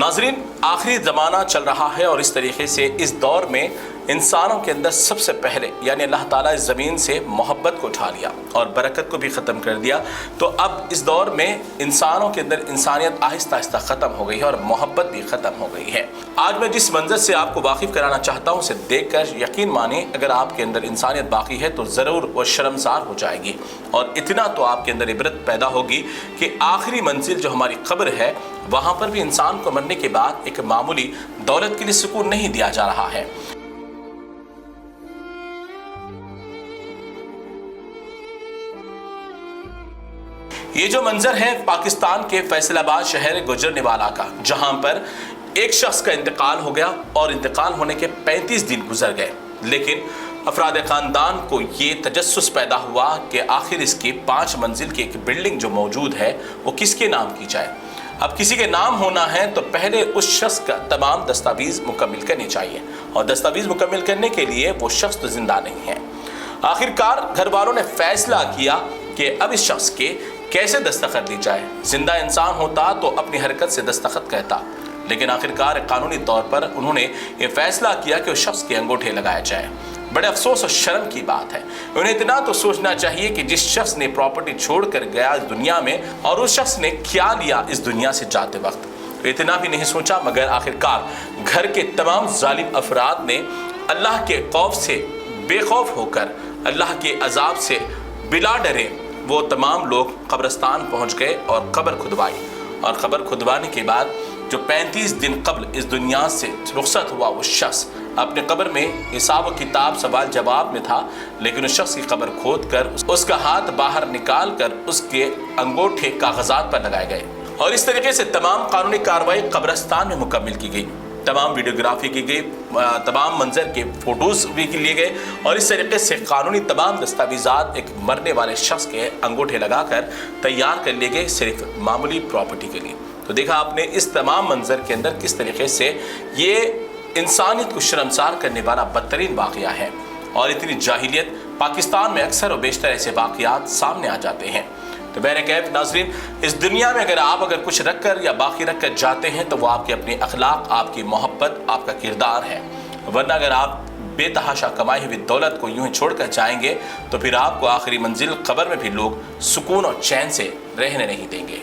नाज़रीन, आखिरी ज़माना चल रहा है और इस तरीके से इस दौर में इंसानों के अंदर सबसे पहले यानी अल्लाह ताला इस ज़मीन से मोहब्बत को उठा लिया और बरकत को भी ख़त्म कर दिया। तो अब इस दौर में इंसानों के अंदर इंसानियत आहिस्ता आहिस्ता ख़त्म हो गई है और मोहब्बत भी ख़त्म हो गई है। आज मैं जिस मंजर से आपको वाकिफ़ कराना चाहता हूँ उसे देख कर यकीन माने, अगर आपके अंदर इंसानियत बाकी है तो ज़रूर वो शर्मसार हो जाएगी। और इतना तो आपके अंदर इबरत पैदा होगी कि आखिरी मंजिल जो हमारी कब्र है वहाँ पर भी इंसान को मरने के बाद एक मामूली दौलत के लिए सुकून नहीं दिया जा रहा है। ये जो मंजर है पाकिस्तान के फैसलाबाद शहर गुजरनेवाला का, जहां पर एक शख्स का इंतकाल हो गया और इंतकाल होने के 35 दिन गुजर गए, लेकिन अफराद ख़ानदान को ये तजस्सुस पैदा हुआ कि आखिर इसकी 5 मंजिल की एक बिल्डिंग जो मौजूद है वो किसके नाम की जाए। अब किसी के नाम होना है तो पहले उस शख्स का तमाम दस्तावेज़ मुकम्मल करने चाहिए, और दस्तावेज़ मुकम्मल करने के लिए वो शख्स तो जिंदा नहीं है। आखिरकार घर वालों ने फैसला किया कि अब इस शख्स के कैसे दस्तखत दी जाए। जिंदा इंसान होता तो अपनी हरकत से दस्तखत कहता, लेकिन आखिरकार कानूनी तौर पर उन्होंने ये फैसला किया कि उस शख्स के अंगूठे लगाए जाए। बड़े अफसोस और शर्म की बात है। उन्हें इतना तो सोचना चाहिए कि जिस शख्स ने प्रॉपर्टी छोड़ कर गया इस दुनिया में, और उस शख्स ने क्या लिया इस दुनिया से जाते वक्त, तो इतना भी नहीं सोचा। मगर आखिरकार घर के तमाम जालिम अफराद ने अल्लाह के खौफ से बेखौफ होकर, अल्लाह के अजाब से बिला डरे, वो तमाम लोग कब्रिस्तान पहुंच गए और कब्र खुदवाई। और कब्र खुदवाने के बाद जो 35 दिन कबल इस दुनिया से रुखसत हुआ वो शख्स अपने कब्र में हिसाब व किताब सवाल जवाब में था, लेकिन उस शख्स की कब्र खोद कर उसका हाथ बाहर निकाल कर उसके अंगूठे कागजात पर लगाए गए। और इस तरीके से तमाम कानूनी कार्रवाई कब्रिस्तान में मुकम्मल की गई, तमाम वीडियोग्राफी की गई, तमाम मंजर के फ़ोटोज़ भी लिए गए, और इस तरीके से कानूनी तमाम दस्तावेज़ात एक मरने वाले शख्स के अंगूठे लगाकर तैयार कर लिए गए, सिर्फ मामूली प्रॉपर्टी के लिए। तो देखा आपने इस तमाम मंजर के अंदर किस तरीके से ये इंसानियत को शर्मसार करने वाला बदतरीन वाक़या है। और इतनी जाहिलियत पाकिस्तान में अक्सर और बेशतर ऐसे वाक़यात सामने आ जाते हैं। तो बहरकैफ नाज़रीन, इस दुनिया में अगर कुछ रख कर या बाकी रख कर जाते हैं तो वो आपके अपने अखलाक, आपकी मोहब्बत, आपका किरदार है। वरना अगर आप बेतहाशा कमाई हुई दौलत को यूं ही छोड़ कर जाएंगे तो फिर आपको आखिरी मंजिल कब्र में भी लोग सुकून और चैन से रहने नहीं देंगे।